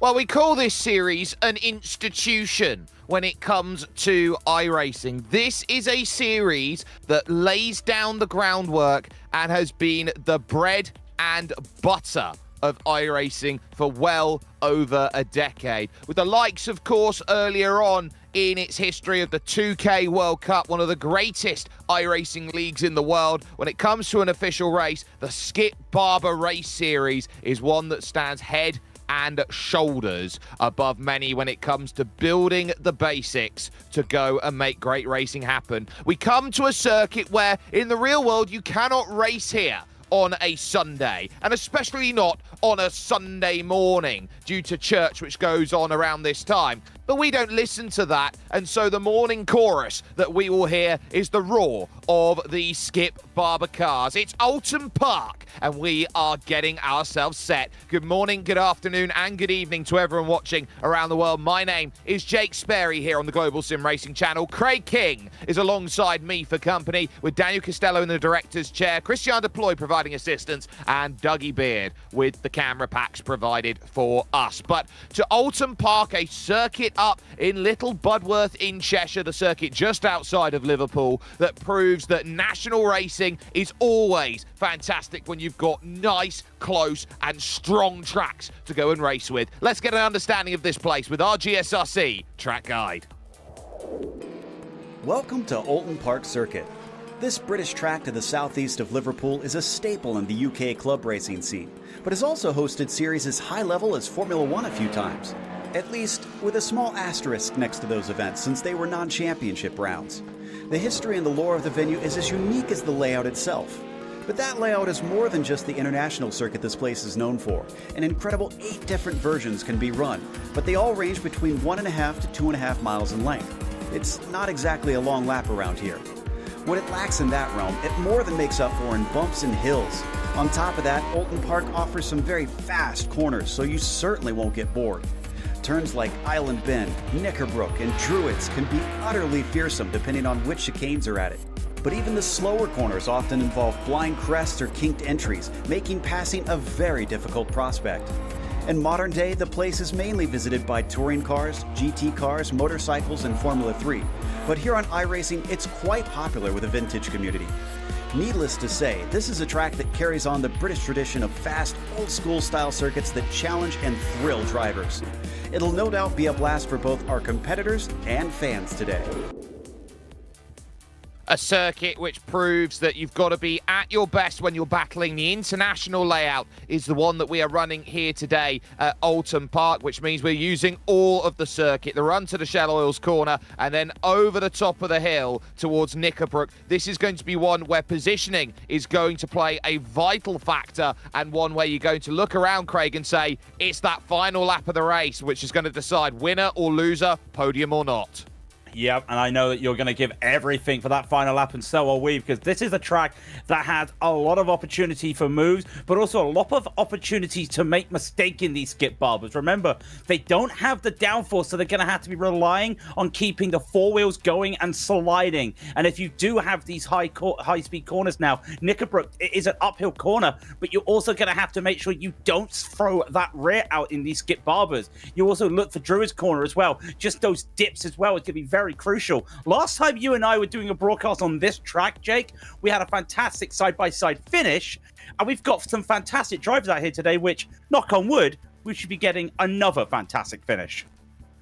Well, we call this series an institution when it comes to iRacing. This is a series that lays down the groundwork and has been the bread and butter of iRacing for well over a decade. With the likes, of course, earlier on in its history of the 2K World Cup, one of the greatest iRacing leagues in the world. When it comes to an official race, the Skip Barber Race Series is one that stands head and shoulders above many when it comes to building the basics to go and make great racing happen. We come to a circuit where, in the real world, you cannot race here on a Sunday, and especially not on a Sunday morning due to church, which goes on around this time. But we don't listen to that, and so the morning chorus that we will hear is the roar of the Skip Barber cars. It's Oulton Park, and we are getting ourselves set. Good morning, good afternoon, and good evening to everyone watching around the world. My name is Jake Sperry here on the Global SimRacing Channel. Craig King is alongside me for company, with Daniel Costello in the director's chair, Christian Deploy providing assistance, and Dougie Beard with the camera packs provided for us. But to Oulton Park, a circuit up in Little Budworth in Cheshire, the circuit just outside of Liverpool, that proves that national racing is always fantastic when you've got nice, close, and strong tracks to go and race with. Let's get an understanding of this place with our GSRC track guide. Welcome to Oulton Park Circuit. This British track to the southeast of Liverpool is a staple in the UK club racing scene, but has also hosted series as high level as Formula One a few times. At least, with a small asterisk next to those events, since they were non-championship rounds. The history and the lore of the venue is as unique as the layout itself. But that layout is more than just the international circuit this place is known for. An incredible 8 different versions can be run, but they all range between 1.5 to 2.5 miles in length. It's not exactly a long lap around here. What it lacks in that realm, it more than makes up for in bumps and hills. On top of that, Oulton Park offers some very fast corners, so you certainly won't get bored. Turns like Island Bend, Knickerbrook, and Druids can be utterly fearsome depending on which chicanes are at it. But even the slower corners often involve blind crests or kinked entries, making passing a very difficult prospect. In modern day, the place is mainly visited by touring cars, GT cars, motorcycles, and Formula 3. But here on iRacing, it's quite popular with the vintage community. Needless to say, this is a track that carries on the British tradition of fast, old-school style circuits that challenge and thrill drivers. It'll no doubt be a blast for both our competitors and fans today. A circuit which proves that you've got to be at your best when you're battling. The international layout is the one that we are running here today at Oulton Park, which means we're using all of the circuit. The run to the Shell Oils corner and then over the top of the hill towards Knickerbrook. This is going to be one where positioning is going to play a vital factor, and one where you're going to look around, Craig, and say it's that final lap of the race which is going to decide winner or loser, podium or not. Yep, and I know that you're going to give everything for that final lap, and so are we, because this is a track that has a lot of opportunity for moves, but also a lot of opportunity to make mistake in these Skip Barbers. Remember, they don't have the downforce, so they're going to have to be relying on keeping the four wheels going and sliding. And if you do have these high-speed corners now, Knickerbrook is an uphill corner, but you're also going to have to make sure you don't throw that rear out in these Skip Barbers. You also look for Druid's corner as well. Just those dips as well is going to be very crucial. Last time you and I were doing a broadcast on this track, Jake, we had a fantastic side-by-side finish, and we've got some fantastic drivers out here today, which, knock on wood, we should be getting another fantastic finish.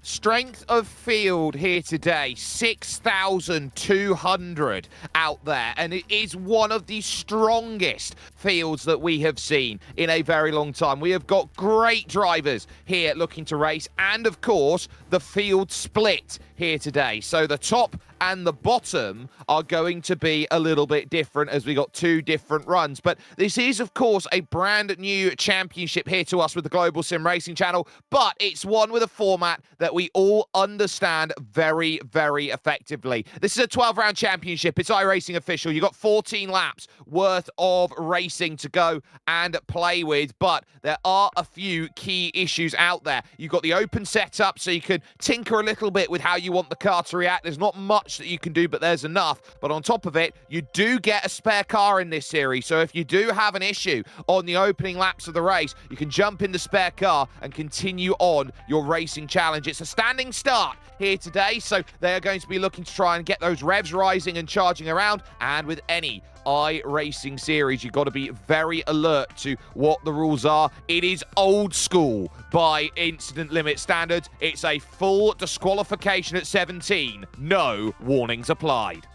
Strength of field here today, 6,200 out there, and it is one of the strongest fields that we have seen in a very long time. We have got great drivers here looking to race, and of course the field split here today. So the top and the bottom are going to be a little bit different, as we got 2 different runs. But this is, of course, a brand new championship here to us with the Global SimRacing Channel, but it's one with a format that we all understand very, very effectively. This is a 12-round championship. It's iRacing official. You've got 14 laps worth of racing to go and play with, but there are a few key issues out there. You've got the open setup, so you can tinker a little bit with how you want the car to react. There's not much that you can do, but there's enough. But on top of it, you do get a spare car in this series, so if you do have an issue on the opening laps of the race, you can jump in the spare car and continue on your racing challenge. It's a standing start here today, so they are going to be looking to try and get those revs rising and charging around, and with any iRacing series, you've got to be very alert to what the rules are. It is old school by incident limit standards. It's a full disqualification at 17. No warnings applied.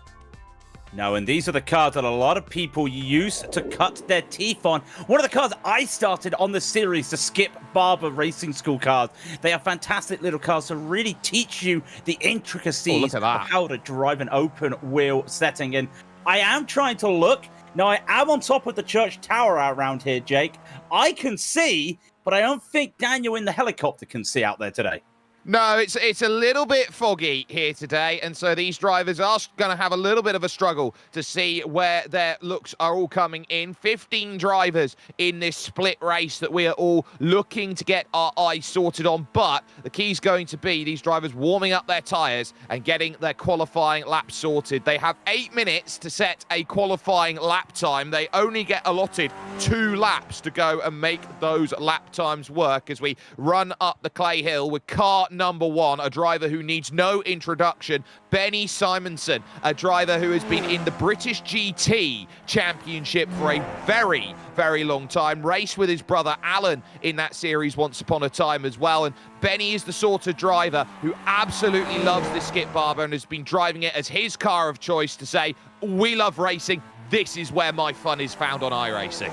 No, and these are the cars that a lot of people use to cut their teeth on. One of the cars I started on the series, the Skip Barber Racing School cars. They are fantastic little cars to really teach you the intricacies of how to drive an open wheel setting. And I am trying to look. Now, I am on top of the church tower around here, Jake. I can see, but I don't think Daniel in the helicopter can see out there today. No, it's a little bit foggy here today, and so these drivers are going to have a little bit of a struggle to see where their looks are all coming in. 15 drivers in this split race that we are all looking to get our eyes sorted on, but the key is going to be these drivers warming up their tyres and getting their qualifying lap sorted. They have 8 minutes to set a qualifying lap time. They only get allotted 2 laps to go and make those lap times work as we run up the clay hill with car number 1, a driver who needs no introduction, Benny Simonson, a driver who has been in the British GT Championship for a very, very long time, raced with his brother Alan in that series once upon a time as well, and Benny is the sort of driver who absolutely loves this Skip Barber and has been driving it as his car of choice to say, we love racing, this is where my fun is found on iRacing.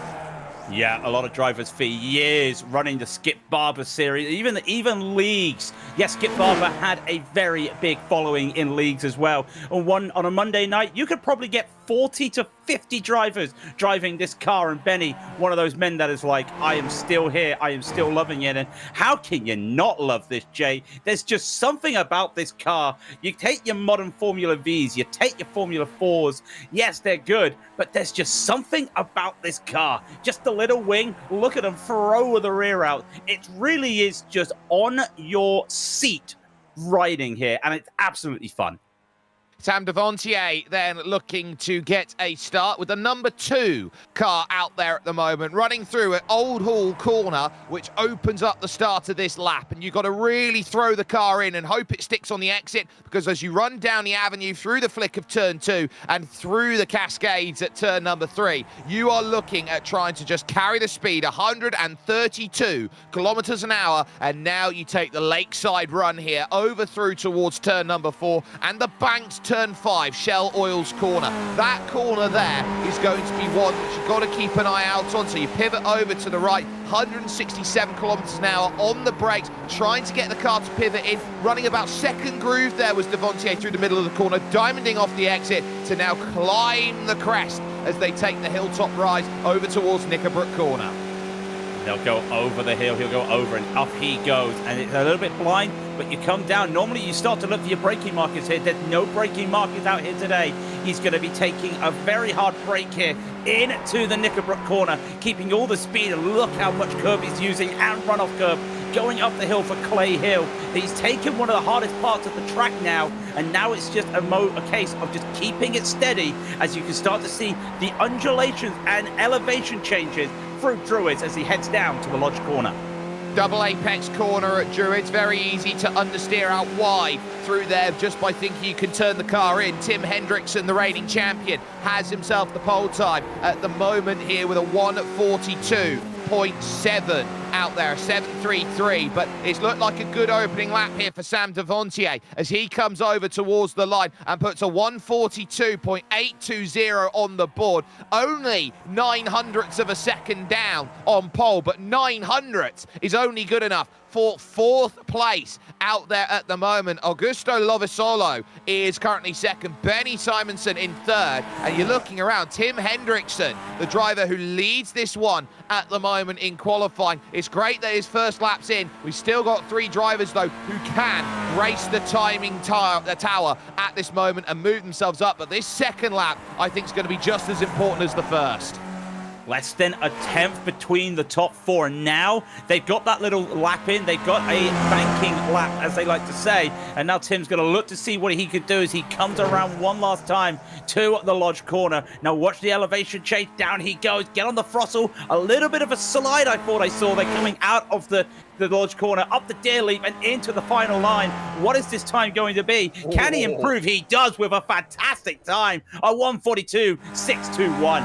Yeah, a lot of drivers for years running the Skip Barber series, even leagues. Yes, Skip Barber had a very big following in leagues as well. On a Monday night, you could probably get 40 to 50 drivers driving this car, and Benny, one of those men that is like, I am still here, I am still loving it. And how can you not love this, Jay? There's just something about this car. You take your modern Formula Vs, you take your Formula 4s, yes, they're good, but there's just something about this car. Just a little wing, look at them throw the rear out. It really is just on your seat riding here, and it's absolutely fun. Sam Devontier then looking to get a start with the number 2 car out there at the moment, running through at Old Hall Corner, which opens up the start of this lap. And you've got to really throw the car in and hope it sticks on the exit, because as you run down the avenue through the flick of turn 2 and through the cascades at turn number 3, you are looking at trying to just carry the speed, 132 kilometers an hour. And now you take the lakeside run here over through towards turn number 4 and the banks turn 5, Shell Oil's corner. That corner there is going to be one that you've got to keep an eye out on. So you pivot over to the right, 167 kilometers an hour on the brakes, trying to get the car to pivot in. Running about second groove there was Devontier through the middle of the corner, diamonding off the exit to now climb the crest as they take the hilltop rise over towards Knickerbrook Corner. They'll go over the hill, he'll go over, and up he goes. And it's a little bit blind, but you come down. Normally you start to look for your braking markers here. There's no braking markers out here today. He's going to be taking a very hard brake here into the Knickerbrook Corner, keeping all the speed. And look how much curve he's using, and runoff curve going up the hill for Clay Hill. He's taken one of the hardest parts of the track now, and now it's just a case of just keeping it steady as you can start to see the undulations and elevation changes through Druids as he heads down to the Lodge Corner. Double apex corner at Druids, very easy to understeer out wide through there just by thinking you can turn the car in. Tim Hendrickson, the reigning champion, has himself the pole time at the moment here with a 1:42.7 out there, 7:33, but it's looked like a good opening lap here for Sam Devontier as he comes over towards the line and puts a 1:42.820 on the board. Only 900ths of a second down on pole, but 900ths is only good enough for 4th place out there at the moment. Augusto Lovisolo is currently 2nd, Benny Simonson in 3rd, and you're looking around, Tim Hendrickson, the driver who leads this one at the moment in qualifying. It's great that his first lap's in. We've still got 3 drivers, though, who can race the timing tower at this moment and move themselves up, but this second lap, I think, is going to be just as important as the first. Less than a 10th between the top 4, and now they've got that little lap in. They've got a banking lap, as they like to say, and now Tim's going to look to see what he could do as he comes around one last time to the Lodge Corner. Now watch the elevation change. Down he goes, get on the throttle. A little bit of a slide I thought I saw. They're coming out of the Lodge Corner, up the deer leap and into the final line. What is this time going to be? Can he improve? He does with a fantastic time, a 1:42.621.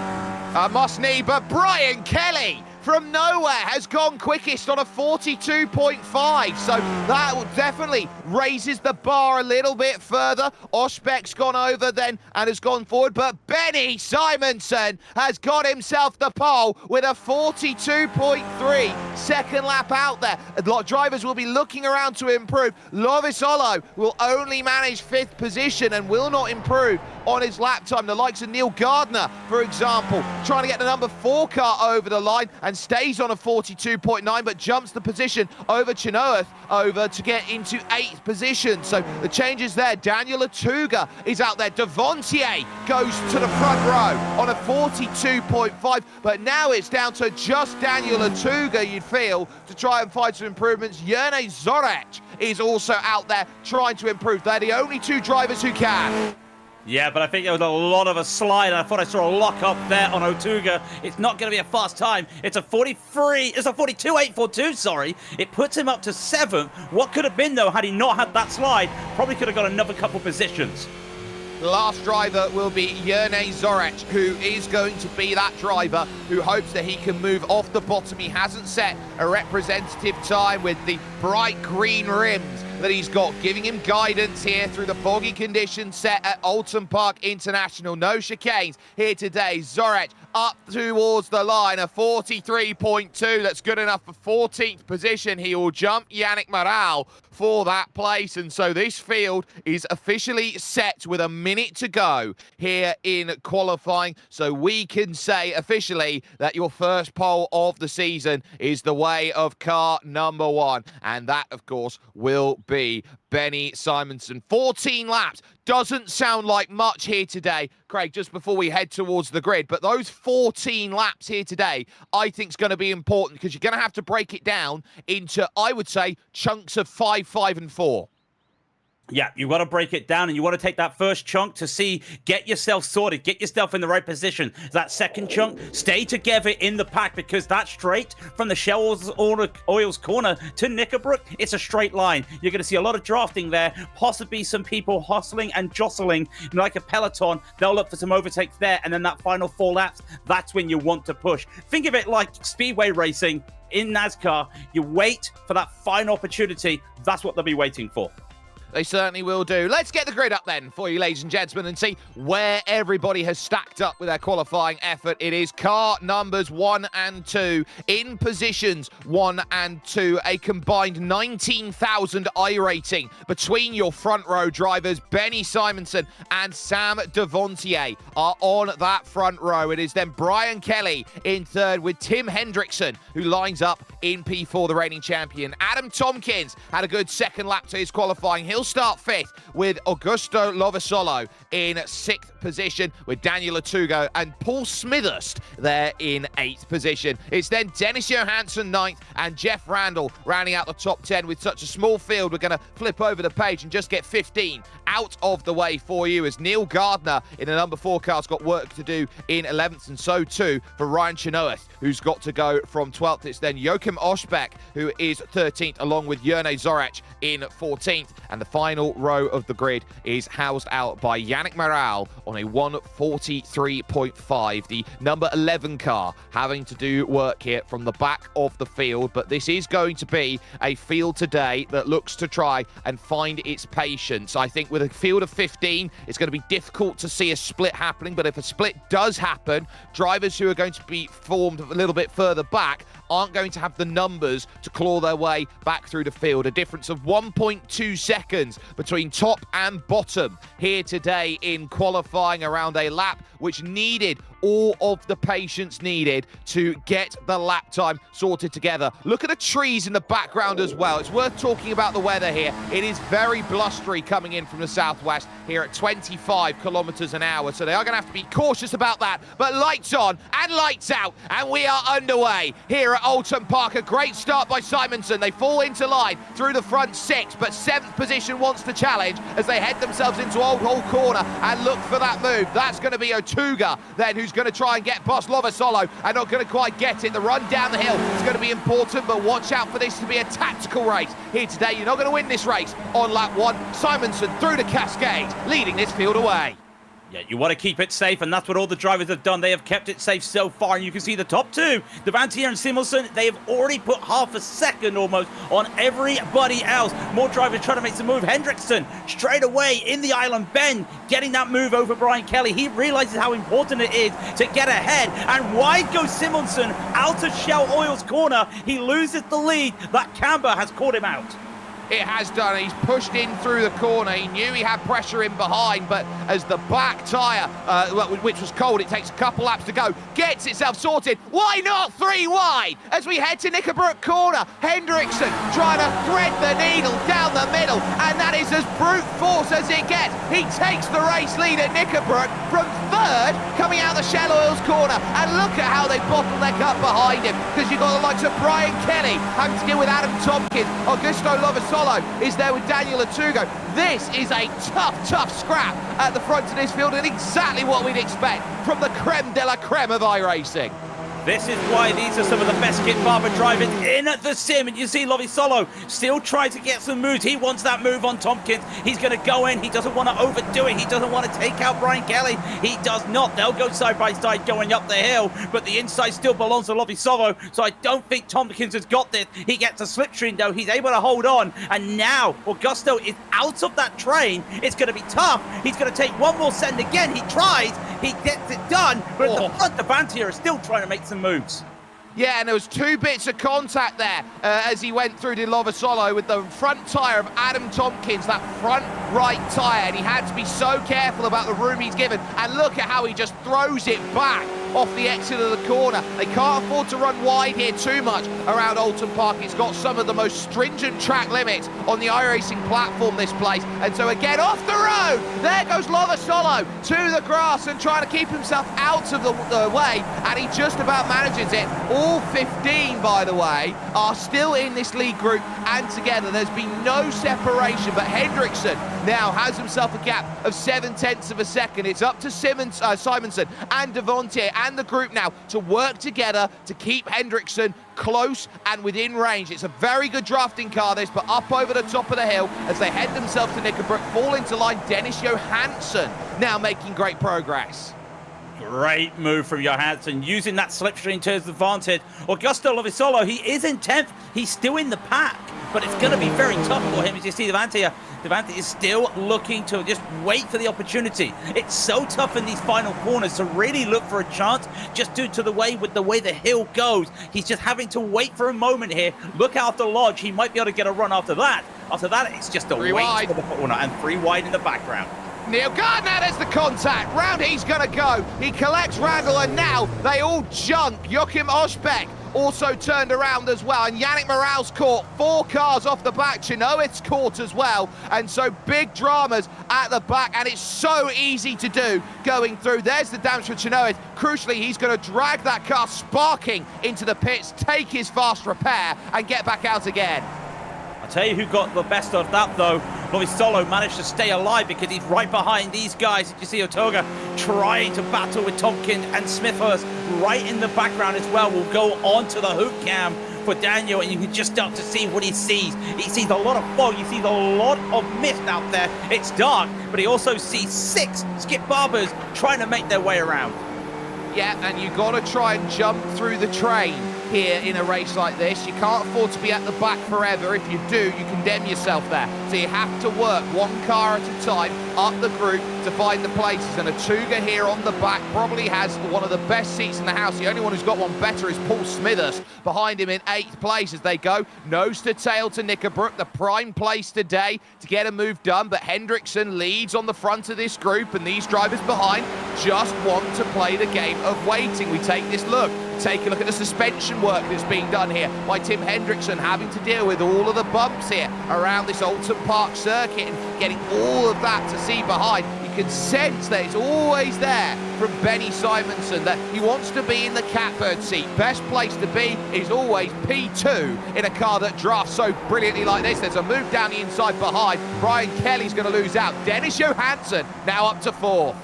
Must need, but Brian Kelly from nowhere has gone quickest on a 42.5, so that definitely raises the bar a little bit further. Osbeck's gone over then and has gone forward, but Benny Simonson has got himself the pole with a 42.3 second lap out there. A lot of drivers will be looking around to improve. Lovisolo will only manage 5th position and will not improve on his lap time. The likes of Neil Gardner, for example, trying to get the number 4 car over the line and stays on a 42.9, but jumps the position over Chinoeth over to get into 8th position. So the changes there. Daniel Atuga is out there. Devontier goes to the front row on a 42.5, but now it's down to just Daniel Atuga, you'd feel, to try and find some improvements. Jerne Zorach is also out there trying to improve. They're the only 2 drivers who can. Yeah, but I think there was a lot of a slide. I thought I saw a lock up there on Otuga. It's not going to be a fast time. It's a 42.842, sorry. It puts him up to 7th. What could have been, though, had he not had that slide? Probably could have got another couple positions. The last driver will be Jerne Zorach, who is going to be that driver who hopes that he can move off the bottom. He hasn't set a representative time with the bright green rims that he's got, giving him guidance here through the foggy conditions set at Oulton Park International. No chicanes here today. Zorach up towards the line, a 43.2. That's good enough for 14th position. He will jump Yannick Moral for that place, and so this field is officially set with a minute to go here in qualifying. So we can say officially that your first pole of the season is the way of car number 1, and that, of course, will be Benny Simonsen. 14 laps doesn't sound like much here today, Craig, just before we head towards the grid, but those 14 laps here today I think is going to be important, because you're going to have to break it down into, I would say, chunks of 5, 5 and 4. Yeah, you got to break it down, and you want to take that first chunk to get yourself sorted, get yourself in the right position. That second chunk, stay together in the pack, because that straight from the Shell Oils corner to Knickerbrook, it's a straight line. You're going to see a lot of drafting there, possibly some people hustling and jostling like a peloton. They'll look for some overtakes there, and then that final 4 laps, that's when you want to push. Think of it like speedway racing in NASCAR. You wait for that final opportunity. That's what they'll be waiting for. They certainly will do. Let's get the grid up then for you, ladies and gentlemen, and see where everybody has stacked up with their qualifying effort. It is car numbers 1 and 2 in positions 1 and 2. A combined 19,000 iRating between your front row drivers. Benny Simonsen and Sam Devontier are on that front row. It is then Brian Kelly in 3rd with Tim Hendrickson, who lines up in P4, the reigning champion. Adam Tompkins had a good second lap to his qualifying. He'll start 5th with Augusto Lovasolo in 6th position, with Daniel Atuga and Paul Smithurst there in 8th position. It's then Dennis Johansson 9th and Jeff Randall rounding out the top 10. With such a small field, we're going to flip over the page and just get 15 out of the way for you, as Neil Gardner in the number 4 car's got work to do in 11th, and so too for Ryan Chinoeth, who's got to go from 12th. It's then Joachim Oshbeck, who is 13th, along with Jerne Zorach in 14th, and the final row of the grid is housed out by Yannick Moral on a 143.5. The number 11 car having to do work here from the back of the field, but this is going to be a field today that looks to try and find its patience. I think with a field of 15, it's going to be difficult to see a split happening, but if a split does happen, drivers who are going to be formed a little bit further back aren't going to have the numbers to claw their way back through the field. A difference of 1.2 seconds between top and bottom here today in qualifying, around a lap which needed all of the patience needed to get the lap time sorted together. Look at the trees in the background as well. It's worth talking about the weather here. It is very blustery coming in from the southwest here at 25 kilometers an hour, so they are going to have to be cautious about that. But lights on and lights out, and we are underway here at Oulton Park. A great start by Simonsen. They fall into line through the front 6, but 7th position wants to challenge as they head themselves into Old Hall Corner and look for that move. That's going to be Atuga then, who's going to try and get past Lovasolo and not going to quite get it. The run down the hill is going to be important, but watch out for this to be a tactical race here today. You're not going to win this race on lap 1. Simonsen through the Cascade, leading this field away. Yeah, you want to keep it safe, and that's what all the drivers have done. They have kept it safe so far, and you can see the top 2, Devontier and Simonsen, they have already put half a second almost on everybody else. More drivers trying to make some move. Hendrickson straight away in the island bend, getting that move over Brian Kelly. He realizes how important it is to get ahead, and wide goes Simonsen out of Shell Oil's corner. He loses the lead. That camber has caught him out. It has done. He's pushed in through the corner. He knew he had pressure in behind, but as the back tyre, which was cold, it takes a couple laps to go, gets itself sorted. Why not 3 wide? As we head to Knickerbrook corner, Hendrickson trying to thread the needle down the middle, and that is as brute force as it gets. He takes the race lead at Knickerbrook from 3rd, coming out the Shallow Hills corner, and look at how they bottleneck up behind him, because you've got the likes of Brian Kelly having to deal with Adam Tompkins. Augusto Lovasolo is there with Daniel Atugo. This is a tough scrap at the front of this field, and exactly what we'd expect from the creme de la creme of iRacing. This is why these are some of the best Skip Barber drivers in the sim. And you see Lovisolo still trying to get some moves. He wants that move on Tompkins. He's going to go in. He doesn't want to overdo it. He doesn't want to take out Brian Kelly. He does not. They'll go side by side going up the hill, but the inside still belongs to Lovisolo. So I don't think Tompkins has got this. He gets a slipstream though. He's able to hold on. And now Augusto is out of that train. It's going to be tough. He's going to take one more send again. He tries. He gets it done. But at the front, the Vantier is still trying to make some moves. Yeah, and there was 2 bits of contact there as he went through to Lovasolo with the front tyre of Adam Tompkins, that front right tyre, and he had to be so careful about the room he's given. And look at how he just throws it back off the exit of the corner. They can't afford to run wide here too much around Oulton Park. It's got some of the most stringent track limits on the iRacing platform, this place. And so again, off the road, there goes Lovasolo to the grass and trying to keep himself out of the way, and he just about manages it. All 15, by the way, are still in this lead group and together. There's been no separation, but Hendrickson now has himself a gap of 0.7 of a second. It's up to Simonson and Devontier and the group now to work together to keep Hendrickson close and within range. It's a very good drafting car, this, but up over the top of the hill as they head themselves to Knickerbrook, fall into line. Dennis Johansson now making great progress. Great move from Johansson, using that slipstream to his advantage. Augusto Lovisolo, he is in 10th. He's still in the pack, but it's going to be very tough for him. As you see, Devante is still looking to just wait for the opportunity. It's so tough in these final corners to really look for a chance, just due to the way the hill goes. He's just having to wait for a moment here. Look out the Lodge. He might be able to get a run after that. After that, it's just a wait for the corner, and 3 wide in the background. Neil Gardner, there's the contact. Round he's going to go. He collects Randall, and now they all jump. Joachim Oshbeck also turned around as well, and Yannick Moral's caught. 4 cars off the back. Chenoweth's caught as well, and so big dramas at the back, and it's so easy to do going through. There's the damage for Chenoweth. Crucially, he's going to drag that car sparking into the pits, take his fast repair, and get back out again. I'll tell you who got the best of that, though. Lovisolo managed to stay alive because he's right behind these guys. You see Otoga trying to battle with Tompkins, and Smithhurst right in the background as well will go on to the hoop cam for Daniel, and you can just start to see what he sees. He sees a lot of fog. He sees a lot of mist out there. It's dark, but he also sees 6 Skip Barbers trying to make their way around. Yeah, and you've got to try and jump through the train here in a race like this. You can't afford to be at the back forever. If you do, you condemn yourself there. So you have to work 1 car at a time up the group to find the places. And Atuga here on the back probably has one of the best seats in the house. The only one who's got one better is Paul Smithers behind him in 8th place as they go nose to tail to Knickerbrook, the prime place today to get a move done. But Hendrickson leads on the front of this group, and these drivers behind just want to play the game of waiting. We take this look. Take a look at the suspension work that's being done here by Tim Hendrickson, having to deal with all of the bumps here around this Oulton Park circuit and getting all of that to see behind. You can sense that it's always there from Benny Simonson, that he wants to be in the catbird seat. Best place to be is always P2 in a car that drafts so brilliantly like this. There's a move down the inside behind. Brian Kelly's going to lose out. Dennis Johansson now up to 4th.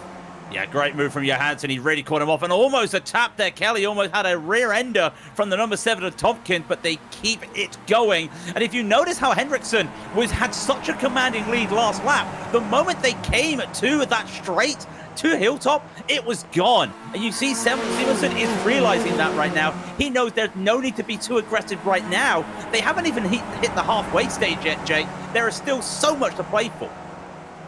Yeah, great move from Johansson. He really caught him off, and almost a tap there. Kelly almost had a rear ender from the number 7 of Tompkins, but they keep it going. And if you notice how Hendrickson had such a commanding lead last lap, the moment they came to that straight to Hilltop, it was gone. And you see Simonson is realizing that right now. He knows there's no need to be too aggressive right now. They haven't even hit the halfway stage yet, Jake. There is still so much to play for.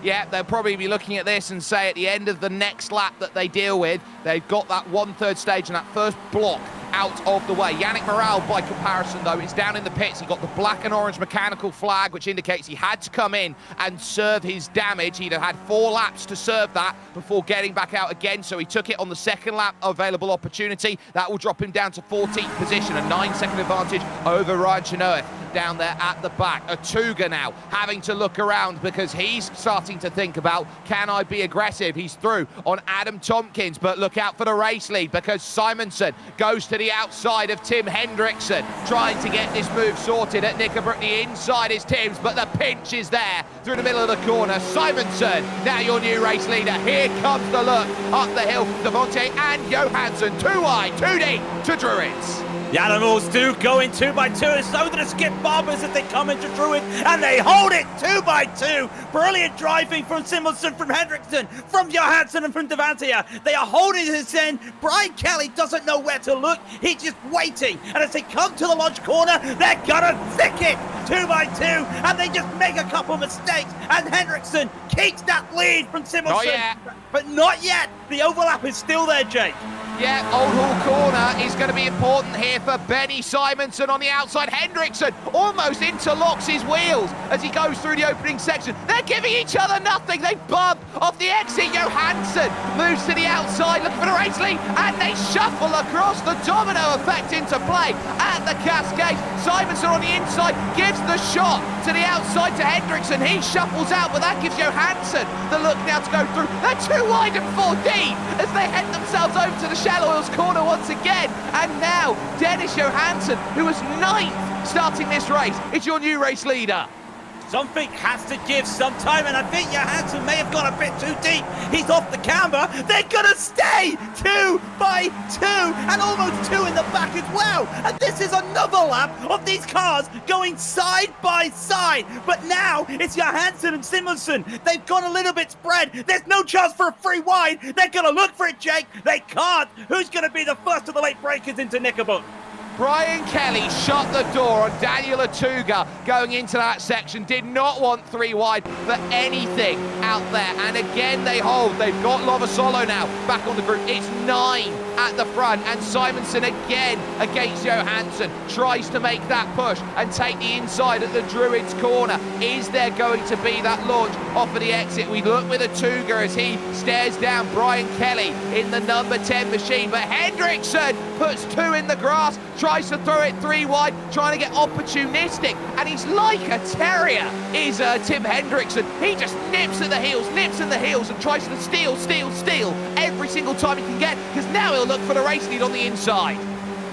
Yeah, they'll probably be looking at this and say at the end of the next lap that they deal with, they've got that 1/3 stage and that first block out of the way. Yannick Morale, by comparison, though, is down in the pits. He got the black and orange mechanical flag, which indicates he had to come in and serve his damage. He'd have had 4 laps to serve that before getting back out again, so he took it on the second lap available opportunity. That will drop him down to 14th position, a 9-second advantage over Ryan Chenoeth down there at the back. Atuga now having to look around because he's starting to think about, can I be aggressive? He's through on Adam Tompkins, but look out for the race lead because Simonson goes to the outside of Tim Hendrickson, trying to get this move sorted at Knickerbrook. The inside is Tim's, but the pinch is there through the middle of the corner. Simonson, now your new race leader. Here comes the look up the hill from Devontae and Johansson. 2 wide, 2 deep to Druids. The Animals do go in 2x2, and so do the Skip Barbers as they come into Druid, and they hold it 2x2. Brilliant driving from Simonson, from Hendrickson, from Johansson, and from Devantia. They are holding his end. Brian Kelly doesn't know where to look. He's just waiting. And as they come to the launch corner, they're gonna thick it 2x2, and they just make a couple mistakes. And Hendrickson keeps that lead from Simonson. Not yet. But not yet. The overlap is still there, Jake. Yeah, Old Hall corner is going to be important here for Benny Simonson on the outside. Hendrickson almost interlocks his wheels as he goes through the opening section. They're giving each other nothing. They bump off the exit. Johansson moves to the outside, looking for the race lead, and they shuffle across. The domino effect into play at the Cascade. Simonson on the inside gives the shot to the outside to Hendrickson. He shuffles out, but that gives Johansson the look now to go through. They're 2 wide and 4 deep as they head themselves over to the Shell Oils corner once again. And now Dennis Johansson, who was 9th starting this race, is your new race leader. Something has to give sometime, and I think Johansson may have gone a bit too deep. He's off the camber. They're gonna stay 2x2, and almost 2 in the back as well. And this is another lap of these cars going side by side. But now it's Johansson and Simonson. They've gone a little bit spread. There's no chance for a free wide. They're gonna look for it, Jake. They can't. Who's gonna be the first of the late breakers into Knickerbook? Brian Kelly shut the door on Daniel Atuga going into that section. Did not want 3 wide for anything out there. And again, they hold. They've got Lovasolo now back on the group. It's 9 at the front. And Simonson again against Johansson. Tries to make that push and take the inside at the Druids corner. Is there going to be that launch off of the exit? We look with Atuga as he stares down Brian Kelly in the number 10 machine. But Hendrickson puts 2 in the grass. Tries to throw it 3 wide, trying to get opportunistic, and he's like a terrier, is Tim Hendrickson. He just nips at the heels, and tries to steal every single time he can get, because now he'll look for the race lead on the inside.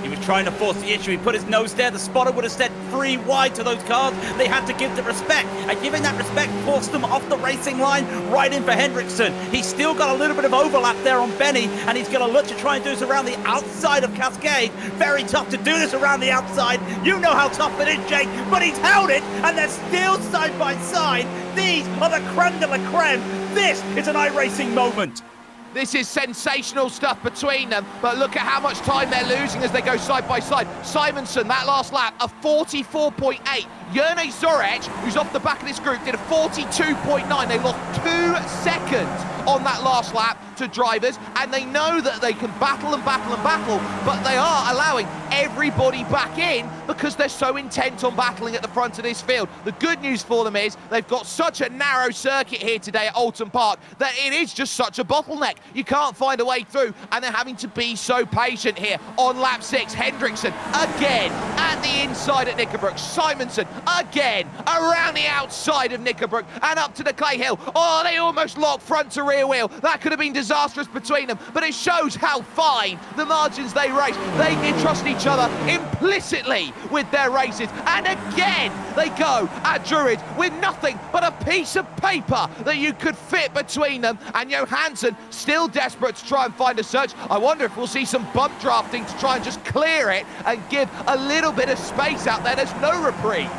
He was trying to force the issue. He put his nose there. The spotter would have said 3 wide to those cars. They had to give the respect. And giving that respect forced them off the racing line right in for Hendrickson. He's still got a little bit of overlap there on Benny, and he's going to look to try and do this around the outside of Cascade. Very tough to do this around the outside. You know how tough it is, Jake, but he's held it, and they're still side by side. These are the creme de la creme. This is an iRacing moment. This is sensational stuff between them, but look at how much time they're losing as they go side by side. Simonson, that last lap, a 44.8. Jerne Zorec, who's off the back of this group, did a 42.9. They lost 2 seconds on that last lap to drivers, and they know that they can battle, but they are allowing everybody back in because they're so intent on battling at the front of this field. The good news for them is they've got such a narrow circuit here today at Oulton Park that it is just such a bottleneck. You can't find a way through, and they're having to be so patient here. On lap 6, Hendrickson again at the inside at Knickerbrook. Simonson again around the outside of Knickerbrook and up to the clay hill. Oh, they almost locked front to rear wheel. That could have been disastrous between them, but it shows how fine the margins they race. They trust each other implicitly with their races, and again they go at Druid with nothing but a piece of paper that you could fit between them, and Johansson still desperate to try and find a search. I wonder if we'll see some bump drafting to try and just clear it and give a little bit of space out there. There's no reprieve.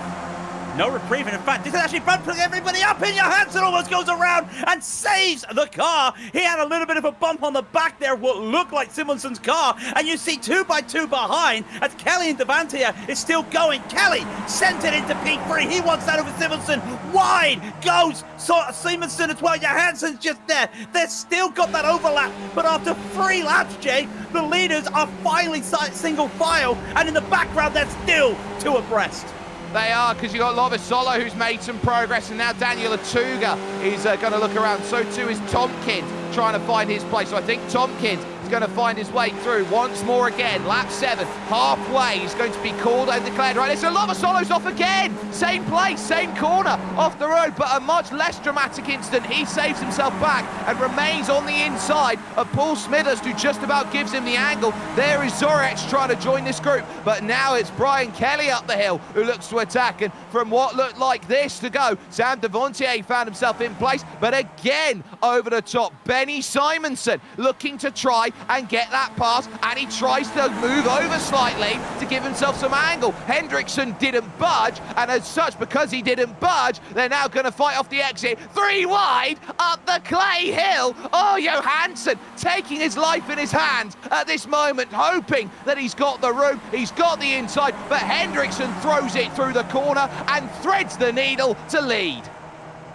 No reprieve, and in fact, this is actually bumping everybody up. In Johansson almost goes around and saves the car. He had a little bit of a bump on the back there, what looked like Simonson's car, and you see 2x2 behind as Kelly and Devantia is still going. Kelly sent it into P3. He wants that over Simonson. Wide goes Simonson as well. Johansson's just there. They've still got that overlap, but after 3 laps, Jake, the leaders are finally single file, and in the background, they're still 2 abreast. They are, because you've got Lovisolo, who's made some progress, and now Daniel Atuga is going to look around. So too is Tompkins trying to find his place. So I think Tompkins is going to find his way through once more again. Lap 7, halfway. He's going to be called and declared. Right, so Lovisolo's off again. Same place, same corner, off the road, but a much less dramatic incident. He saves himself back and remains on the inside of Paul Smithers, who just about gives him the angle. There is Zorech trying to join this group, but now it's Brian Kelly up the hill who looks to attack, and from what looked like this to go, Sam Devontier found himself in place, but again over the top, Benny Simonson looking to try and get that pass, and he tries to move over slightly to give himself some angle. Hendrickson didn't budge, and as such, because he didn't budge, they're now going to fight off the exit. 3 wide up the clay hill. Oh, Johansson taking his life in his hands at this moment, hoping that he's got the room, he's got the inside, but Hendrickson throws it through the corner and threads the needle to lead.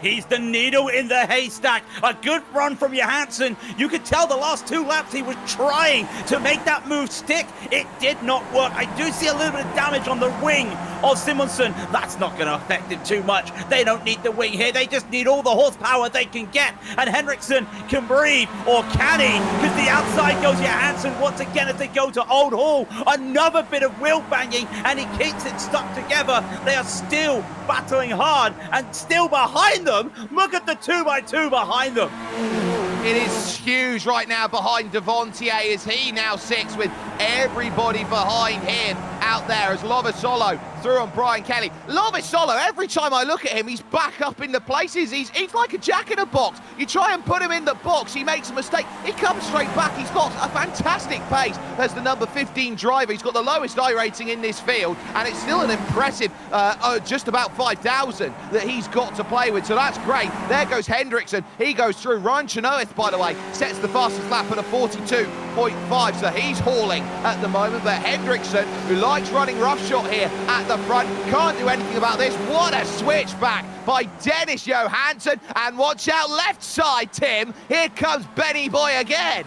He's the needle in the haystack. A good run from Johansson. You could tell the last 2 laps he was trying to make that move stick. It did not work. I do see a little bit of damage on the wing of Simonson. That's not going to affect him too much. They don't need the wing here. They just need all the horsepower they can get. And Hendrickson can breathe, or can he? Because the outside goes Johansson once again as they go to Old Hall. Another bit of wheel banging, and he keeps it stuck together. They are still battling hard, and still behind them. Look at the 2x2 behind them. It is huge right now behind Devontier as he now sits with everybody behind him out there as Lovisolo through on Brian Kelly. Lovisolo, every time I look at him, he's back up in the places. He's like a jack in a box. You try and put him in the box, he makes a mistake. He comes straight back. He's got a fantastic pace as the number 15 driver. He's got the lowest iRating in this field, and it's still an impressive just about 5,000 that he's got to play with. So that's great. There goes Hendrickson. He goes through. Ryan Chenoweth, by the way, sets the fastest lap at a 42.5, so he's hauling at the moment. But Hendrickson, who likes running roughshod here at the front, can't do anything about this. What a switchback by Dennis Johansson, and watch out left side, Tim. Here comes Benny Boy again.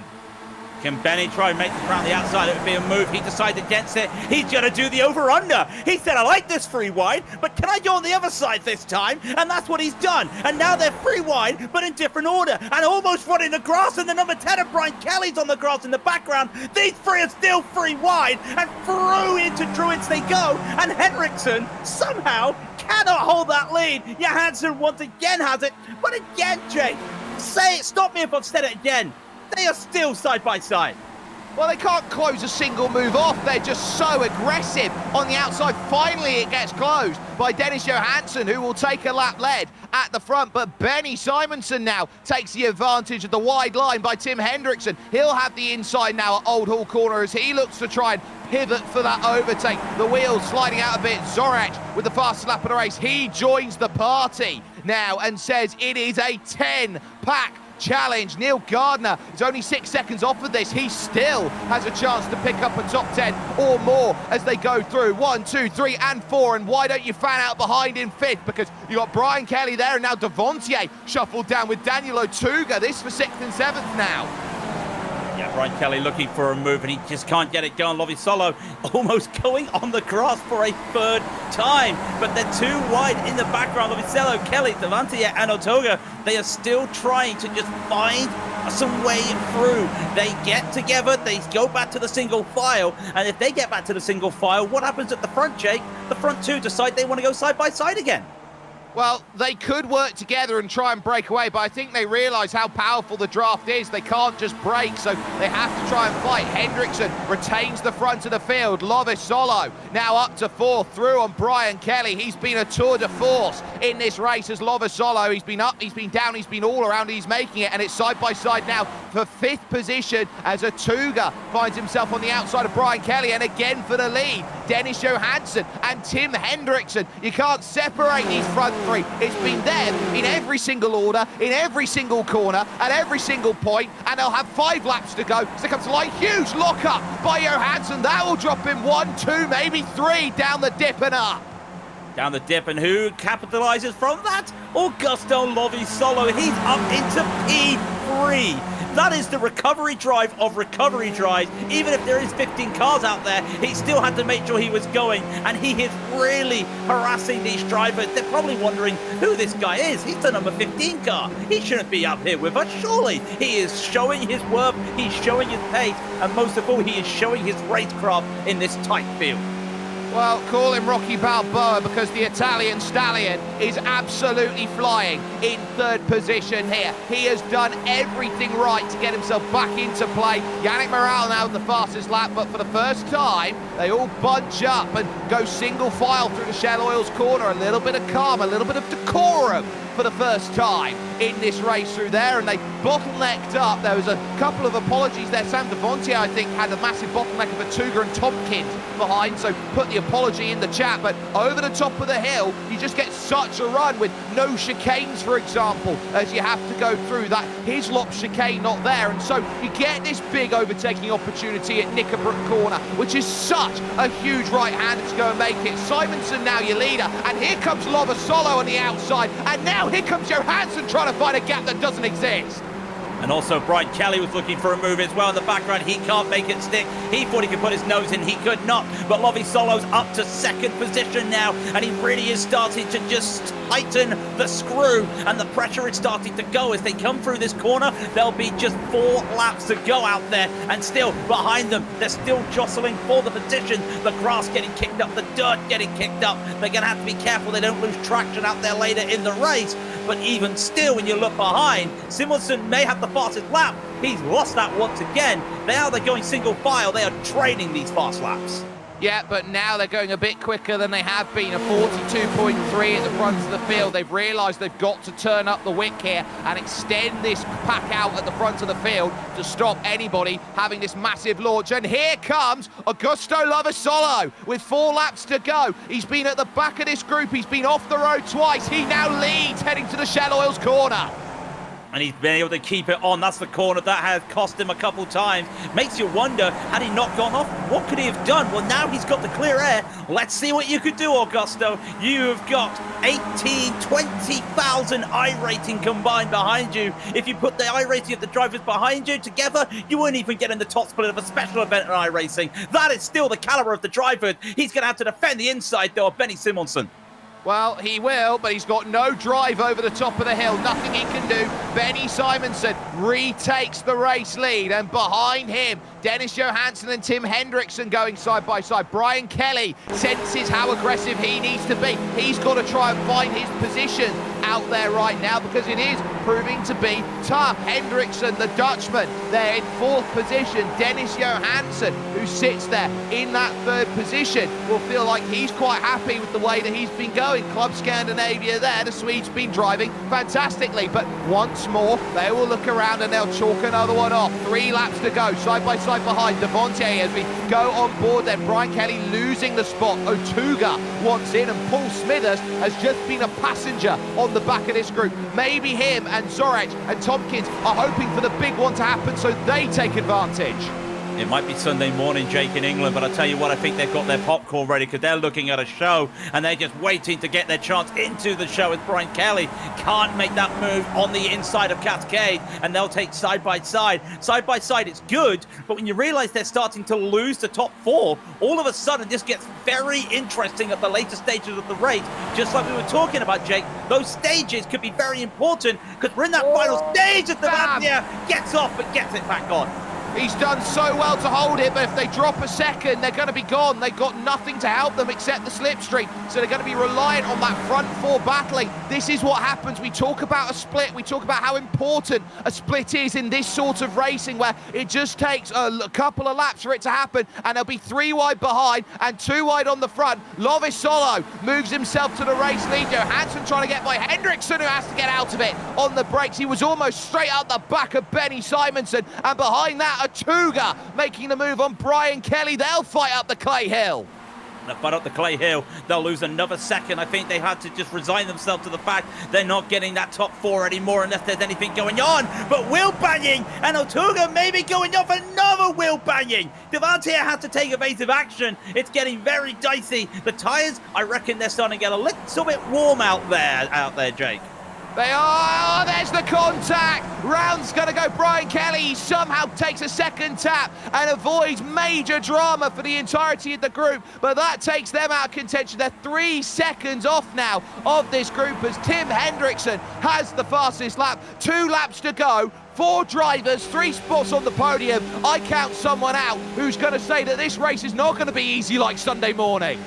Can Benny try and make this around the outside? It would be a move. He decided against it. He's going to do the over-under. He said, I like this 3 wide, but can I go on the other side this time? And that's what he's done. And now they're 3 wide, but in different order. And almost running the grass, and the number 10 of Brian Kelly's on the grass in the background. These 3 are still 3 wide, and through into Druids they go. And Hendrickson somehow cannot hold that lead. Johansson once again has it. But again, Jake, say it. Stop me if I've said it again. They are still side by side. Well, they can't close a single move off. They're just so aggressive on the outside. Finally, it gets closed by Dennis Johansson, who will take a lap lead at the front. But Benny Simonson now takes the advantage of the wide line by Tim Hendrickson. He'll have the inside now at Old Hall Corner as he looks to try and pivot for that overtake. The wheels sliding out a bit. Zorech with the fastest lap of the race. He joins the party now and says it is a 10-pack challenge. Neil Gardner is only 6 seconds off of this. He still has a chance to pick up a top 10 or more as they go through 1, 2, 3 and 4. And why don't you fan out behind in 5th? Because you got Brian Kelly there, and now Devontier shuffled down with Daniel Atuga. This for 6th and 7th now. Yeah, Brian Kelly looking for a move, and he just can't get it going. Lovisolo almost going on the grass for a 3rd time, but they're 2 wide in the background. Lovisolo, Kelly, Devantia, and Otoga, they are still trying to just find some way through. They get together, they go back to the single file, and if they get back to the single file, what happens at the front, Jake? The front 2 decide they want to go side by side again. Well, they could work together and try and break away, but I think they realise how powerful the draft is. They can't just break, so they have to try and fight. Hendrickson retains the front of the field. Lovisolo now up to 4th, through on Brian Kelly. He's been a tour de force in this race as Lovisolo. He's been up, he's been down, he's been all around, he's making it, and it's side by side now for 5th position as Atuga finds himself on the outside of Brian Kelly, and again for the lead. Dennis Johansson and Tim Hendrickson. You can't separate these front three. It's been them in every single order, in every single corner, at every single point, and they'll have 5 laps to go. So it comes to like huge lock-up by Johansson. That will drop him 1, 2, maybe 3 down the dip and up. Down the dip, and who capitalizes from that? Augusto Lovisolo. He's up into P3. That is the recovery drive of recovery drives. Even if there is 15 cars out there, he still had to make sure he was going, and he is really harassing these drivers. They're probably wondering who this guy is. He's the number 15 car. He shouldn't be up here with us, surely. He is showing his worth, he's showing his pace, and most of all, he is showing his racecraft in this tight field. Well, call him Rocky Balboa because the Italian stallion is absolutely flying in 3rd position here. He has done everything right to get himself back into play. Yannick Morel now with the fastest lap, but for the first time, they all bunch up and go single file through the Shell Oil's corner. A little bit of calm, a little bit of decorum for the first time in this race through there, and they bottlenecked up. There was a couple of apologies there. Sam Devontier, I think, had a massive bottleneck of Atuga and Tompkins behind, so put the apology in the chat. But over the top of the hill, you just get such a run with no chicanes, for example, as you have to go through that Hislop chicane not there, and so you get this big overtaking opportunity at Knickerbrook Corner, which is such a huge right-hander to go and make it. Simonson now your leader, and here comes Lovisolo on the outside, and now here comes Johansson trying to find a gap that doesn't exist. And also Brian Kelly was looking for a move as well in the background. He can't make it stick. He thought he could put his nose in. He could not. But Lovisolo's up to 2nd position now, and he really is starting to just tighten the screw, and the pressure is starting to go as they come through this corner. There'll be just 4 laps to go out there, and still behind them, they're still jostling for the position. The grass getting kicked up, the dirt getting kicked up. They're going to have to be careful they don't lose traction out there later in the race. But even still, when you look behind, Simonson may have the fastest lap. He's lost that once again. Now they're going single file. They are trading these fast laps. Yeah, but now they're going a bit quicker than they have been. A 42.3 at the front of the field. They've realised they've got to turn up the wick here and extend this pack out at the front of the field to stop anybody having this massive launch. And here comes Augusto Lovisolo with 4 laps to go. He's been at the back of this group. He's been off the road twice. He now leads heading to the Shell Oil's corner. And he's been able to keep it on. That's the corner that has cost him a couple times. Makes you wonder, had he not gone off, what could he have done? Well, now he's got the clear air. Let's see what you could do, Augusto. You have got 20,000 iRating combined behind you. If you put the iRating of the drivers behind you together, you wouldn't even get in the top split of a special event in iRacing. That is still the caliber of the drivers. He's going to have to defend the inside, though, of Benny Simonson. Well, he will, but he's got no drive over the top of the hill. Nothing he can do. Benny Simonson retakes the race lead, and behind him, Dennis Johansson and Tim Hendrickson going side by side. Brian Kelly senses how aggressive he needs to be. He's got to try and find his position out there right now because it is proving to be tough. Hendrickson, the Dutchman, there in 4th position. Dennis Johansson, who sits there in that 3rd position, will feel like he's quite happy with the way that he's been going. Club Scandinavia there, the Swedes been driving fantastically, but once more, they will look around and they'll chalk another one off. 3 laps to go, side by side behind Devontier as we go on board then. Brian Kelly losing the spot. Atuga wants in, and Paul Smithers has just been a passenger on the back of this group. Maybe him and Zorech and Tompkins are hoping for the big one to happen so they take advantage. It might be Sunday morning, Jake, in England, but I tell you what, I think they've got their popcorn ready because they're looking at a show and they're just waiting to get their chance into the show as Brian Kelly can't make that move on the inside of Cascade, and they'll take side by side. Side by side, it's good, but when you realize they're starting to lose the top 4, all of a sudden this gets very interesting at the later stages of the race. Just like we were talking about, Jake, those stages could be very important because we're in that final stage as the Devontier gets off but gets it back on. He's done so well to hold it, but if they drop a second, they're going to be gone. They've got nothing to help them except the slipstream, so they're going to be reliant on that front 4 battling. This is what happens. We talk about a split. We talk about how important a split is in this sort of racing, where it just takes a couple of laps for it to happen, and they'll be 3 wide behind and 2 wide on the front. Lovisolo moves himself to the race lead. Johansson trying to get by Hendrickson, who has to get out of it on the brakes. He was almost straight out the back of Benny Simonson, and behind that, Atuga making the move on Brian Kelly. They'll fight up the clay hill. The fight up the clay hill, they'll lose another second. I think they had to just resign themselves to the fact they're not getting that top 4 anymore unless there's anything going on. But wheel banging, and Oulton maybe going off another wheel banging. Devante has to take evasive action. It's getting very dicey. The tires, I reckon they're starting to get a little bit warm out there, Jake. They are. Oh, there's the contact. Round's going to go Brian Kelly. He somehow takes a second tap and avoids major drama for the entirety of the group. But that takes them out of contention. They're 3 seconds off now of this group as Tim Hendrickson has the fastest lap. 2 laps to go. 4 drivers, 3 spots on the podium. I count someone out who's going to say that this race is not going to be easy like Sunday morning.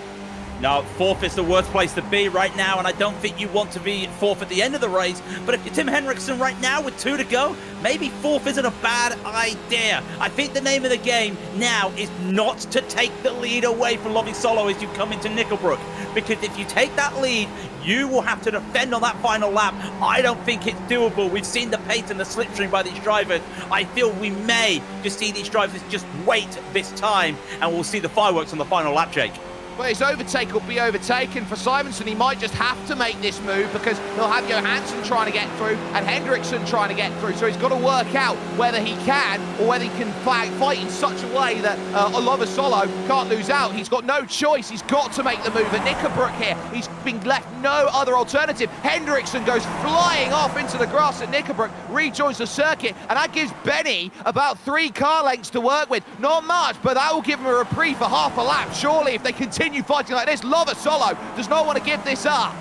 No, 4th is the worst place to be right now, and I don't think you want to be 4th at the end of the race. But if you're Tim Hendrickson right now with 2 to go, maybe 4th isn't a bad idea. I think the name of the game now is not to take the lead away from Lovely Solo as you come into Nickelbrook. Because if you take that lead, you will have to defend on that final lap. I don't think it's doable. We've seen the pace and the slipstream by these drivers. I feel we may just see these drivers just wait this time, and we'll see the fireworks on the final lap, Jake. Well, his overtake will be overtaken for Simonson. He might just have to make this move because he'll have Johansson trying to get through and Hendrickson trying to get through. So he's got to work out whether he can or whether he can fight in such a way that Oliver Solo can't lose out. He's got no choice. He's got to make the move. At Nickelbrook here, he's been left no other alternative. Hendrickson goes flying off into the grass at Nickelbrook, rejoins the circuit, and that gives Benny about 3 car lengths to work with. Not much, but that will give him a reprieve for half a lap. Surely, if they continue fighting like this, Lova Solo does not want to give this up.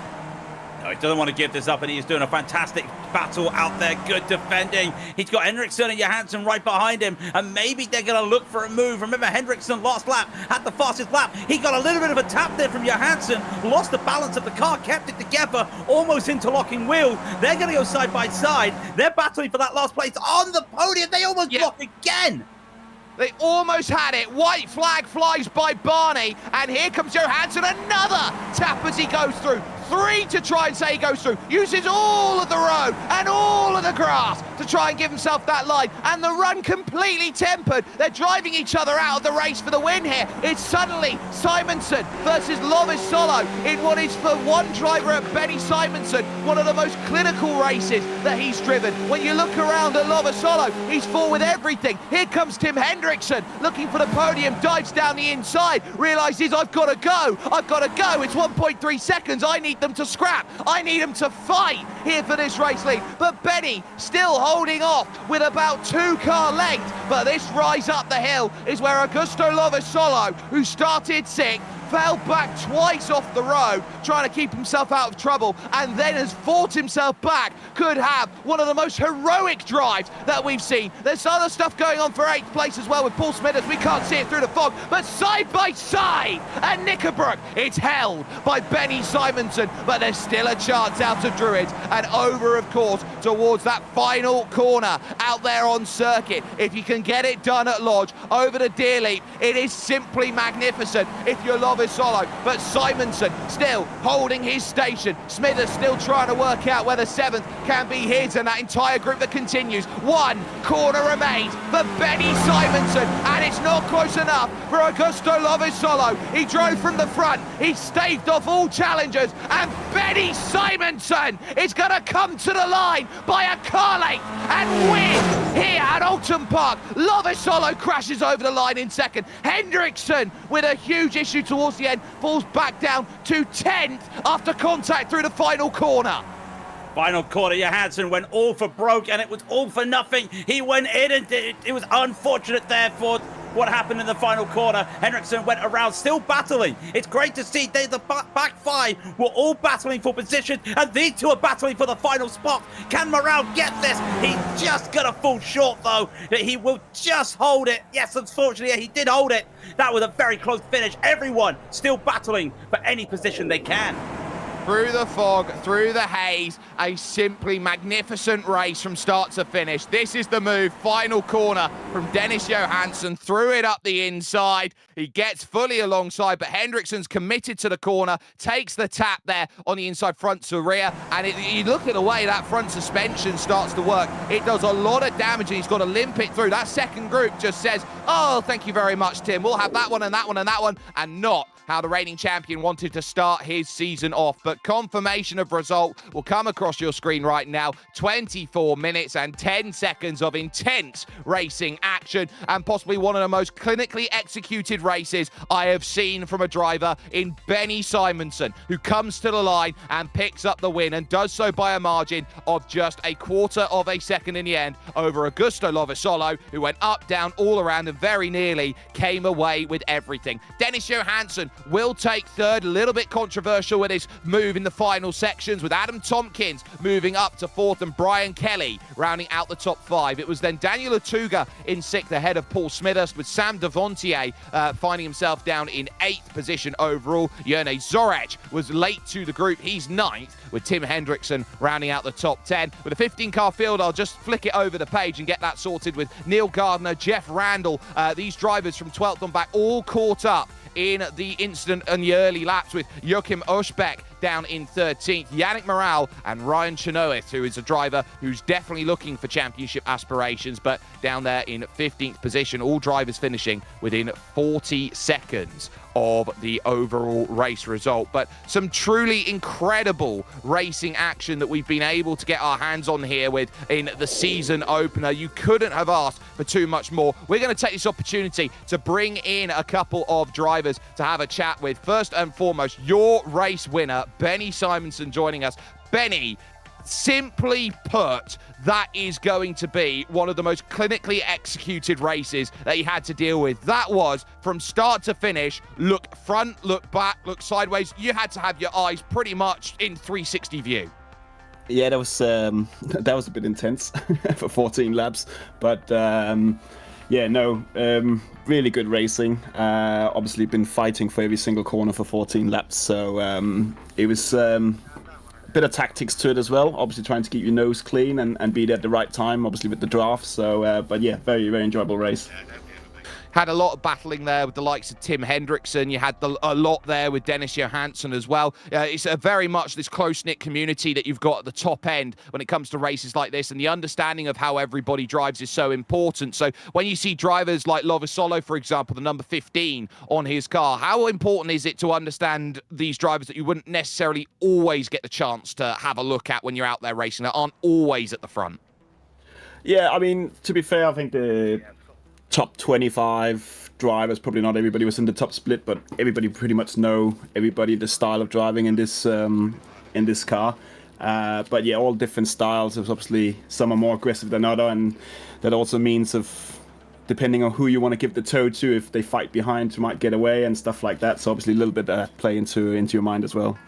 No, he doesn't want to give this up, and he's doing a fantastic battle out there. Good defending. He's got Hendrickson and Johansson right behind him, and maybe they're going to look for a move. Remember, Hendrickson last lap had the fastest lap. He got a little bit of a tap there from Johansson, lost the balance of the car, kept it together, almost interlocking wheels. They're going to go side by side. They're battling for that last place on the podium. They almost block again. They almost had it. White flag flies by Barney, and here comes Johansson, another tap as he goes through. 3 to try and say he goes through. Uses all of the road and all of the grass to try and give himself that line. And the run completely tempered. They're driving each other out of the race for the win here. It's suddenly Simonson versus Lovis Solo in what is for one driver at Benny Simonson, one of the most clinical races that he's driven. When you look around at Lovis Solo, he's full with everything. Here comes Tim Hendrickson looking for the podium, dives down the inside, realizes I've got to go. It's 1.3 seconds. I need them to scrap. I need them to fight here for this race lead. But Benny still holding off with about 2 car lengths. But this rise up the hill is where Augusto Lovasolo, who started 6th, fell back twice off the road, trying to keep himself out of trouble, and then has fought himself back. Could have one of the most heroic drives that we've seen. There's other stuff going on for 8th place as well with Paul Smithers. We can't see it through the fog, but side by side at Nickelbrook, it's held by Benny Simonson, but there's still a chance out of Druids and over, of course, towards that final corner out there on circuit. If you can get it done at Lodge, over to Deerleap, it is simply magnificent if you're Solo, but Simonson still holding his station. Smithers still trying to work out whether 7th can be his, and that entire group that continues. 1 corner remains for Benny Simonson, and it's not close enough for Augusto Lovasolo. He drove from the front, he staved off all challengers, and Benny Simonson is going to come to the line by a car length and win here at Oulton Park. Lovasolo crashes over the line in 2nd. Hendrickson, with a huge issue towards the end, falls back down to 10th after contact through the final corner. Final corner, Johansson went all for broke, and it was all for nothing. He went in, and it was unfortunate there for what happened in the final corner. Hendrickson went around, still battling. It's great to see the back 5 were all battling for position, and these 2 are battling for the final spot. Can Morale get this? He's just gonna fall short, though. He will just hold it. Yes, unfortunately, he did hold it. That was a very close finish. Everyone still battling for any position they can. Through the fog, through the haze, a simply magnificent race from start to finish. This is the move. Final corner from Dennis Johansson. Threw it up the inside. He gets fully alongside, but Hendriksen's committed to the corner, takes the tap there on the inside front to rear, and you look at the way that front suspension starts to work. It does a lot of damage, and he's got to limp it through. That second group just says, oh, thank you very much, Tim. We'll have that one and that one and that one, and not how the reigning champion wanted to start his season off. But confirmation of result will come across your screen right now. 24 minutes and 10 seconds of intense racing action, and possibly one of the most clinically executed races I have seen from a driver in Benny Simonsen, who comes to the line and picks up the win, and does so by a margin of just a quarter of a second in the end over Augusto Lovasolo, who went up, down, all around, and very nearly came away with everything. Dennis Johansson will take third, a little bit controversial with his move in the final sections, with Adam Tompkins moving up to fourth and Brian Kelly rounding out the top five. It was then Daniel Atuga in sixth ahead of Paul Smithurst, with Sam Devontier finding himself down in eighth position overall. Jerne Zorech was late to the group. He's ninth, with Tim Hendriksen rounding out the top 10. With a 15-car field, I'll just flick it over the page and get that sorted with Neil Gardner, Jeff Randall, these drivers from 12th on back, all caught up in the incident and the early laps, with Joachim Oshbeck down in 13th, Yannick Morale and Ryan Chenoweth, who is a driver who's definitely looking for championship aspirations, but down there in 15th position. All drivers finishing within 40 seconds of the overall race result. But some truly incredible racing action that we've been able to get our hands on here with in the season opener. You couldn't have asked for too much more. We're going to take this opportunity to bring in a couple of drivers to have a chat with. First and foremost, your race winner, Benny Simonsen, joining us. Benny, simply put, that is going to be one of the most clinically executed races that you had to deal with. That was from start to finish. Look front, look back, look sideways. You had to have your eyes pretty much in 360 view. Yeah, that was a bit intense for 14 laps, but really good racing. Obviously been fighting for every single corner for 14 laps, so it was bit of tactics to it as well, obviously trying to keep your nose clean and be there at the right time, obviously with the draft. So but yeah, very, very enjoyable race. Had a lot of battling there with the likes of Tim Hendriksen. You had a lot there with Dennis Johansson as well. It's very much this close-knit community that you've got at the top end when it comes to races like this, and the understanding of how everybody drives is so important. So when you see drivers like Lovasolo, for example, the number 15 on his car, how important is it to understand these drivers that you wouldn't necessarily always get the chance to have a look at when you're out there racing, that aren't always at the front? Yeah, I mean, to be fair, I think the top 25 drivers, probably not everybody was in the top split, but everybody pretty much know everybody, the style of driving in this car. But yeah, all different styles. There's obviously some are more aggressive than other, and that also means of depending on who you want to give the toe to, if they fight behind, you might get away and stuff like that. So obviously a little bit play into your mind as well.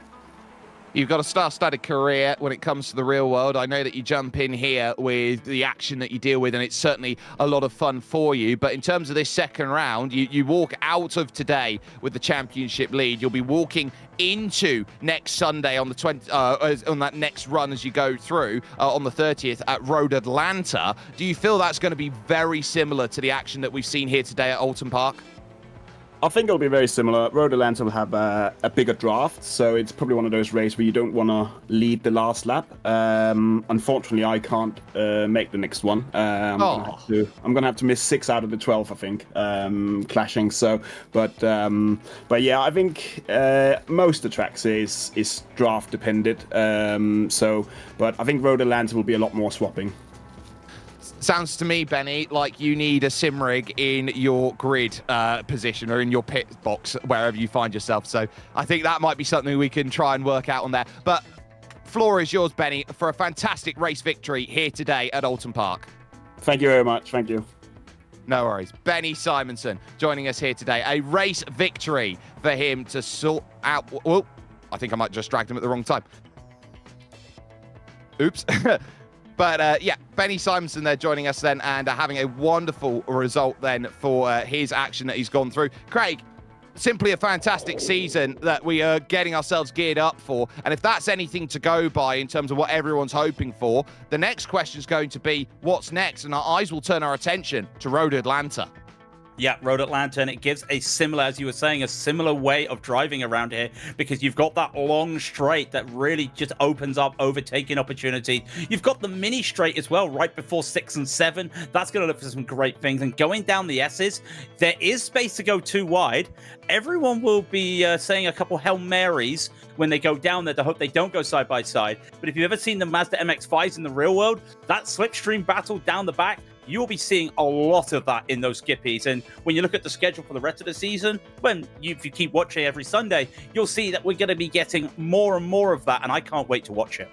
You've got a star-studded career when it comes to the real world. I know that you jump in here with the action that you deal with, and it's certainly a lot of fun for you. But in terms of this second round, you walk out of today with the championship lead. You'll be walking into next Sunday on the 20 on that next run as you go through on the 30th at Road Atlanta. Do you feel that's going to be very similar to the action that we've seen here today at Oulton Park? I think it'll be very similar. Road Atlanta will have a bigger draft, so it's probably one of those races where you don't want to lead the last lap. Unfortunately, I can't make the next one. I'm going to have to miss 6 out of the 12, I think, clashing. So, but yeah, I think most of the tracks is draft dependent. But I think Road Atlanta will be a lot more swapping. Sounds to me, Benny, like you need a sim rig in your grid position or in your pit box, wherever you find yourself. So I think that might be something we can try and work out on there. But floor is yours, Benny, for a fantastic race victory here today at Oulton Park. Thank you very much. Thank you. No worries. Benny Simonsen joining us here today. A race victory for him to sort out. Well, I think I might just dragged him at the wrong time. Oops. But yeah, Benny Simonsen there joining us then, and having a wonderful result then for his action that he's gone through. Craig, simply a fantastic season that we are getting ourselves geared up for. And if that's anything to go by in terms of what everyone's hoping for, the next question is going to be, what's next? And our eyes will turn our attention to Road Atlanta. Yeah, Road Atlanta, and it gives a similar, as you were saying, a similar way of driving around here, because you've got that long straight that really just opens up overtaking opportunity. You've got the mini straight as well, right before 6 and 7. That's going to look for some great things. And going down the S's, there is space to go too wide. Everyone will be saying a couple Hail Marys when they go down there to hope they don't go side by side. But if you've ever seen the Mazda MX-5s in the real world, that slipstream battle down the back, you'll be seeing a lot of that in those skippies. And when you look at the schedule for the rest of the season, if you keep watching every Sunday, you'll see that we're going to be getting more and more of that, and I can't wait to watch it.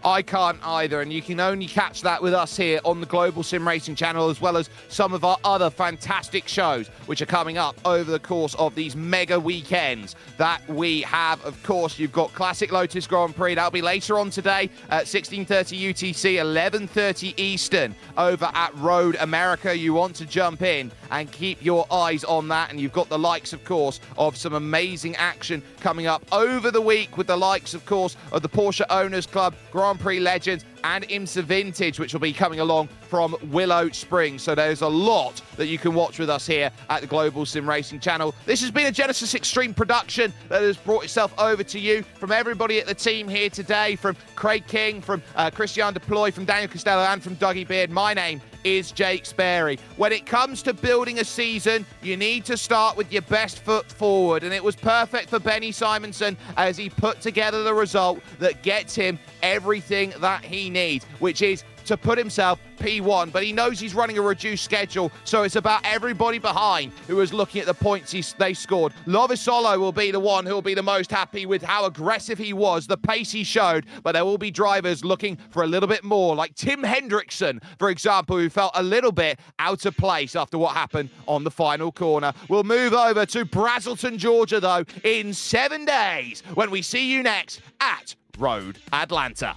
I can't either, and you can only catch that with us here on the Global SimRacing Channel, as well as some of our other fantastic shows which are coming up over the course of these mega weekends that we have. Of course, you've got Classic Lotus Grand Prix. That'll be later on today at 16:30 UTC, 11:30 Eastern over at Road America. You want to jump in and keep your eyes on that, and you've got the likes, of course, of some amazing action coming up over the week with the likes, of course, of the Porsche Owners Club, Grand Prix Legends, and IMSA Vintage, which will be coming along from Willow Springs. So there's a lot that you can watch with us here at the Global Sim Racing Channel. This has been a Genesis Extreme production that has brought itself over to you from everybody at the team here today, from Craig King, from Christian Deploy, from Daniel Costello, and from Dougie Beard. My name is Jake Sperry. When it comes to building a season, you need to start with your best foot forward, and it was perfect for Benny Simonson as he put together the result that gets him everything that he needs, which is to put himself P1, but he knows he's running a reduced schedule, so it's about everybody behind who is looking at the points they scored. Lovisolo will be the one who will be the most happy with how aggressive he was, the pace he showed, but there will be drivers looking for a little bit more, like Tim Hendrickson, for example, who felt a little bit out of place after what happened on the final corner. We'll move over to Brazelton, Georgia, though, in 7 days, when we see you next at Road Atlanta.